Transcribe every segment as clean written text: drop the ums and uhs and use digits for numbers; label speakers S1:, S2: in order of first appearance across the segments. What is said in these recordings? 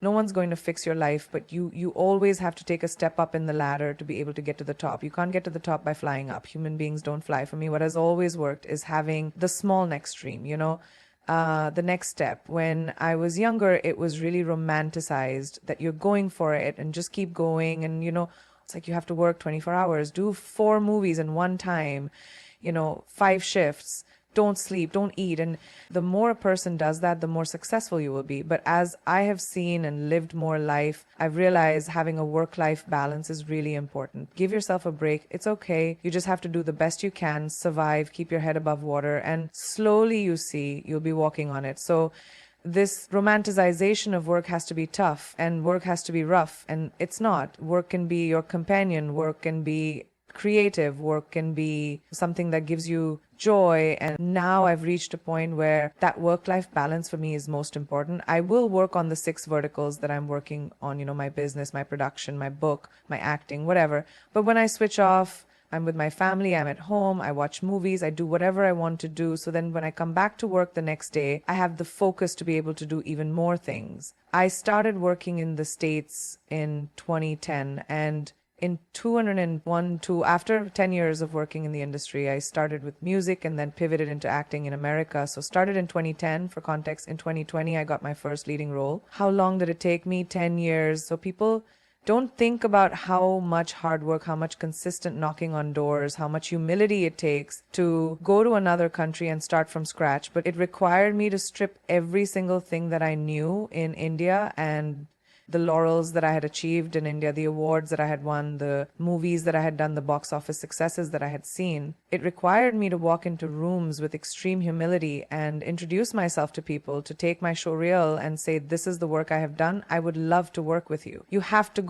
S1: No one's going to fix your life, but you always have to take a step up in the ladder to be able to get to the top. You can't get to the top by flying up. Human beings don't fly. For me, what has always worked is having the small next stream, the next step. When I was younger, it was really romanticized that you're going for it and just keep going. And, it's like you have to work 24 hours, do 4 movies in one time, 5 shifts, don't sleep, don't eat. And the more a person does that, the more successful you will be. But as I have seen and lived more life, I've realized having a work-life balance is really important. Give yourself a break. It's okay. You just have to do the best you can, survive, keep your head above water, and slowly you'll be walking on it. So this romanticization of work has to be tough and work has to be rough, and it's not. Work can be your companion, work can be creative, work can be something that gives you joy. And now I've reached a point where that work-life balance for me is most important. I will work on the 6 verticals that I'm working on, my business, my production, my book, my acting, whatever. But when I switch off, I'm with my family, I'm at home, I watch movies, I do whatever I want to do. So then when I come back to work the next day, I have the focus to be able to do even more things. I started working in the States in 2010, and in 2001, after 10 years of working in the industry, I started with music and then pivoted into acting in America. So started in 2010, for context. In 2020, I got my first leading role. How long did it take me? 10 years. So people don't think about how much hard work, how much consistent knocking on doors, how much humility it takes to go to another country and start from scratch. But it required me to strip every single thing that I knew in India, and the laurels that I had achieved in India, the awards that I had won, the movies that I had done, the box office successes that I had seen. It required me to walk into rooms with extreme humility and introduce myself to people, to take my show real and say, this is the work I have done. I would love to work with you. You have to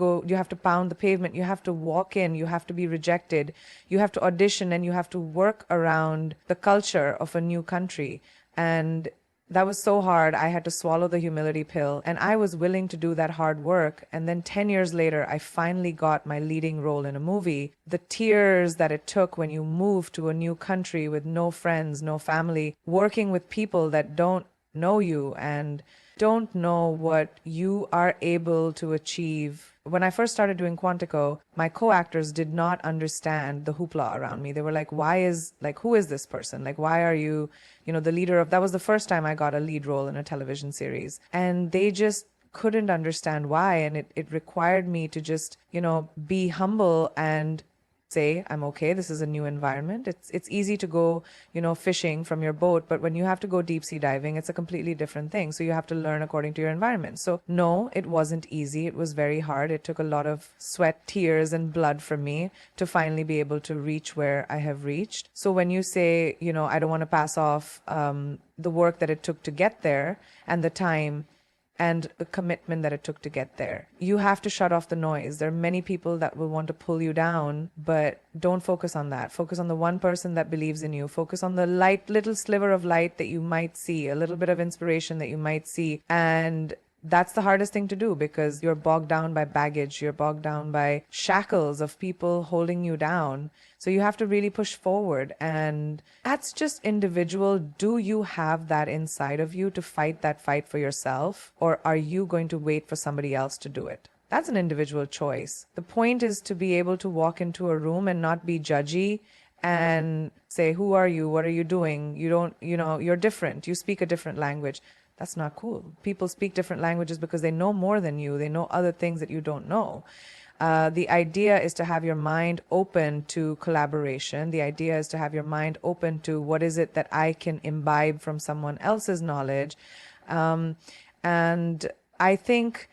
S1: pound the pavement. You have to walk in. You have to be rejected. You have to audition, and you have to work around the culture of a new country. And that was so hard. I had to swallow the humility pill, and I was willing to do that hard work. And then 10 years later, I finally got my leading role in a movie. The tears that it took when you move to a new country with no friends, no family, working with people that don't know you and don't know what you are able to achieve. When I first started doing Quantico, my co-actors did not understand the hoopla around me. They were like, who is this person? Like, why are you, the leader of, that was the first time I got a lead role in a television series. And they just couldn't understand why. And it required me to just, be humble and say, I'm okay, this is a new environment. It's easy to go, fishing from your boat, but when you have to go deep sea diving, it's a completely different thing. So you have to learn according to your environment. So no, it wasn't easy. It was very hard. It took a lot of sweat, tears, and blood from me to finally be able to reach where I have reached. So when you say, I don't want to pass off the work that it took to get there and the time and the commitment that it took to get there. You have to shut off the noise. There are many people that will want to pull you down, but don't focus on that. Focus on the one person that believes in you. Focus on the little sliver of light that you might see, a little bit of inspiration that you might see. And that's the hardest thing to do, because you're bogged down by baggage. You're bogged down by shackles of people holding you down. So you have to really push forward. And that's just individual. Do you have that inside of you to fight that fight for yourself? Or are you going to wait for somebody else to do it? That's an individual choice. The point is to be able to walk into a room and not be judgy and say, who are you? What are you doing? You're different. You speak a different language. That's not cool. People speak different languages because they know more than you. They know other things that you don't know. The idea is to have your mind open to collaboration. The idea is to have your mind open to what is it that I can imbibe from someone else's knowledge. And I think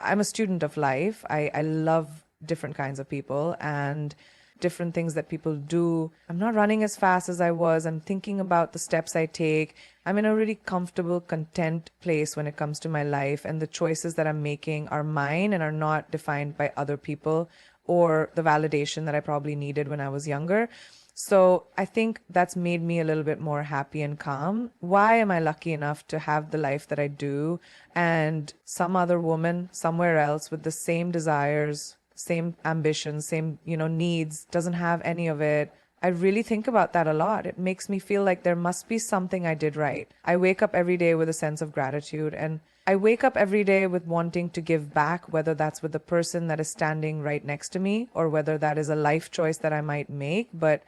S1: I'm a student of life. I love different kinds of people and different things that people do. I'm not running as fast as I was. I'm thinking about the steps I take. I'm in a really comfortable, content place when it comes to my life, and the choices that I'm making are mine and are not defined by other people or the validation that I probably needed when I was younger. So I think that's made me a little bit more happy and calm. Why am I lucky enough to have the life that I do, and some other woman somewhere else with the same desires, same ambitions, same, needs, doesn't have any of it? I really think about that a lot. It makes me feel like there must be something I did right. I wake up every day with a sense of gratitude, and I wake up every day with wanting to give back, whether that's with the person that is standing right next to me or whether that is a life choice that I might make. But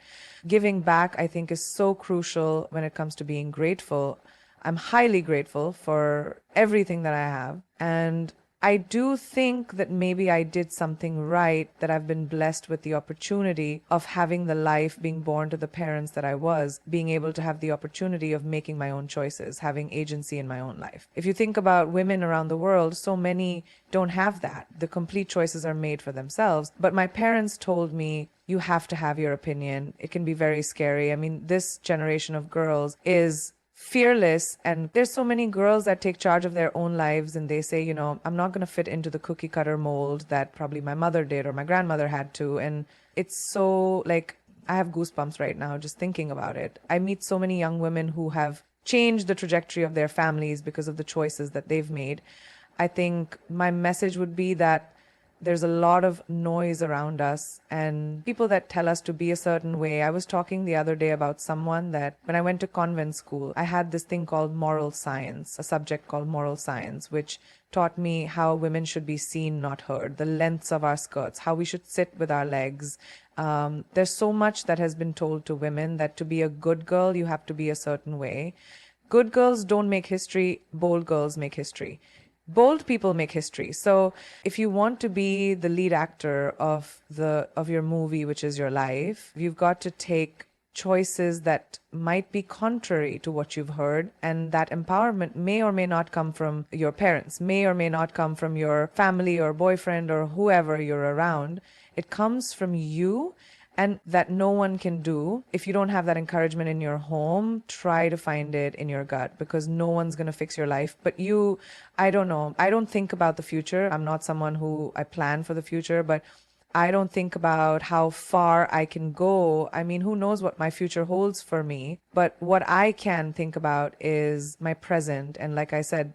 S1: giving back, I think, is so crucial when it comes to being grateful. I'm highly grateful for everything that I have. And I do think that maybe I did something right, that I've been blessed with the opportunity of having the life, being born to the parents that I was, being able to have the opportunity of making my own choices, having agency in my own life. If you think about women around the world, so many don't have that. The complete choices are made for themselves. But my parents told me, you have to have your opinion. It can be very scary. I mean, this generation of girls is fearless, and there's so many girls that take charge of their own lives and they say, I'm not going to fit into the cookie cutter mold that probably my mother did or my grandmother had to. And it's so, like, I have goosebumps right now just thinking about it. I meet so many young women who have changed the trajectory of their families because of the choices that they've made. I think my message would be that there's a lot of noise around us and people that tell us to be a certain way. I was talking the other day about someone that when I went to convent school, I had this thing called moral science, a subject called moral science, which taught me how women should be seen, not heard, the lengths of our skirts, how we should sit with our legs. There's so much that has been told to women that to be a good girl, you have to be a certain way. Good girls don't make history, bold girls make history. Bold people make history. So if you want to be the lead actor of your movie, which is your life, you've got to take choices that might be contrary to what you've heard, and that empowerment may or may not come from your parents, may or may not come from your family or boyfriend or whoever you're around. It comes from you, and that no one can do. If you don't have that encouragement in your home, try to find it in your gut, because no one's going to fix your life but you. I don't know. I don't think about the future. I'm not someone who I plan for the future, but I don't think about how far I can go. I mean, who knows what my future holds for me? But what I can think about is my present. And like I said,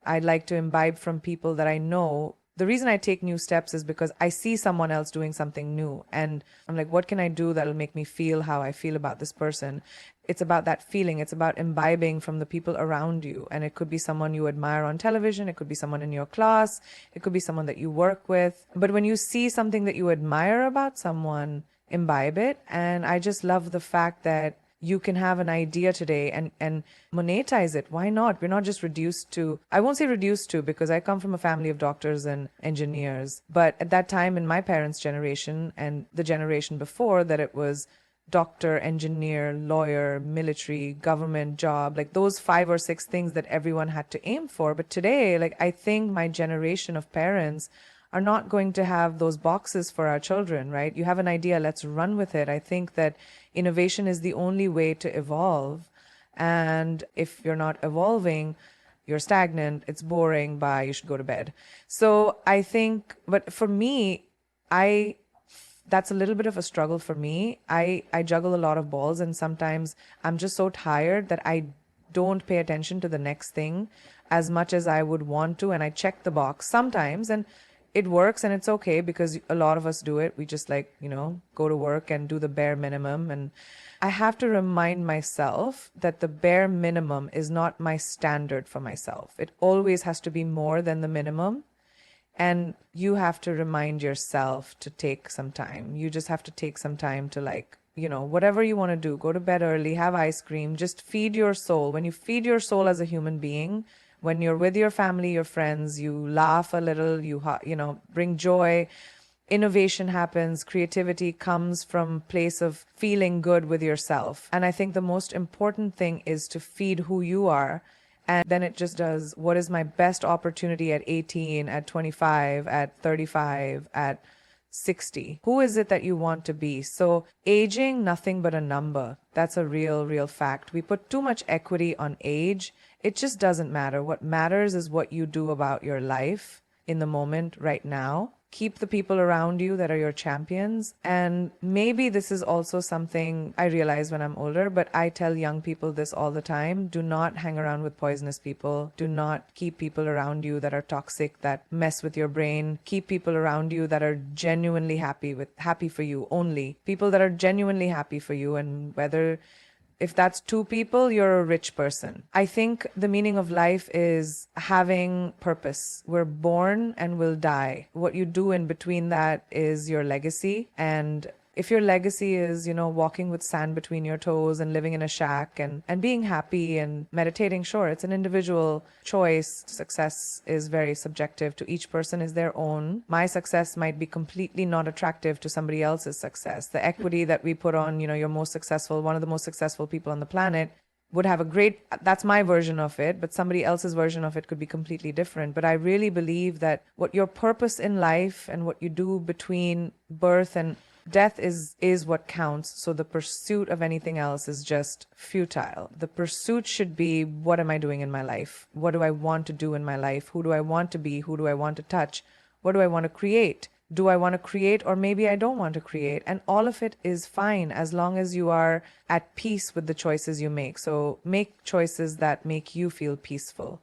S1: I'd like to imbibe from people that I know. The reason I take new steps is because I see someone else doing something new. And I'm like, what can I do that'll make me feel how I feel about this person? It's about that feeling. It's about imbibing from the people around you. And it could be someone you admire on television. It could be someone in your class. It could be someone that you work with. But when you see something that you admire about someone, imbibe it. And I just love the fact that you can have an idea today and monetize it. Why not? We're not just reduced to, I won't say reduced to, because I come from a family of doctors and engineers. But at that time in my parents' generation and the generation before that, it was doctor, engineer, lawyer, military, government job, like those 5 or 6 things that everyone had to aim for. But today, like, I think my generation of parents are not going to have those boxes for our children, right? You have an idea, let's run with it. I think that innovation is the only way to evolve. And if you're not evolving, you're stagnant, it's boring, bye, you should go to bed. So I think, but for me, that's a little bit of a struggle for me. I juggle a lot of balls, and sometimes I'm just so tired that I don't pay attention to the next thing as much as I would want to. And I check the box sometimes, and it works, and it's okay, because a lot of us do it. We just go to work and do the bare minimum. And I have to remind myself that the bare minimum is not my standard for myself. It always has to be more than the minimum. And you have to remind yourself to take some time. You just have to take some time to whatever you want to do, go to bed early, have ice cream, just feed your soul. When you feed your soul as a human being, when you're with your family, your friends, you laugh a little, you bring joy, innovation happens, creativity comes from a place of feeling good with yourself. And I think the most important thing is to feed who you are. And then it just does, what is my best opportunity at 18, at 25, at 35, at 60? Who is it that you want to be? So aging, nothing but a number. That's a real fact. We put too much equity on age. It just doesn't matter. What matters is what you do about your life in the moment right now. Keep the people around you that are your champions. And maybe this is also something I realize when I'm older, but I tell young people this all the time. Do not hang around with poisonous people. Do not keep people around you that are toxic, that mess with your brain. Keep people around you that are genuinely happy for you only. People that are genuinely happy for you, and whether If that's two people, you're a rich person. I think the meaning of life is having purpose. We're born and we'll die. What you do in between that is your legacy. And if your legacy is, walking with sand between your toes and living in a shack and being happy and meditating, sure, it's an individual choice. Success is very subjective. To each person is their own. My success might be completely not attractive to somebody else's success. The equity that we put on, you're most successful, one of the most successful people on the planet, would have that's my version of it, but somebody else's version of it could be completely different. But I really believe that what your purpose in life and what you do between birth and death is what counts. So the pursuit of anything else is just futile. The pursuit should be, what am I doing in my life? What do I want to do in my life? Who do I want to be? Who do I want to touch? What do I want to create? Do I want to create, or maybe I don't want to create? And all of it is fine as long as you are at peace with the choices you make. So make choices that make you feel peaceful.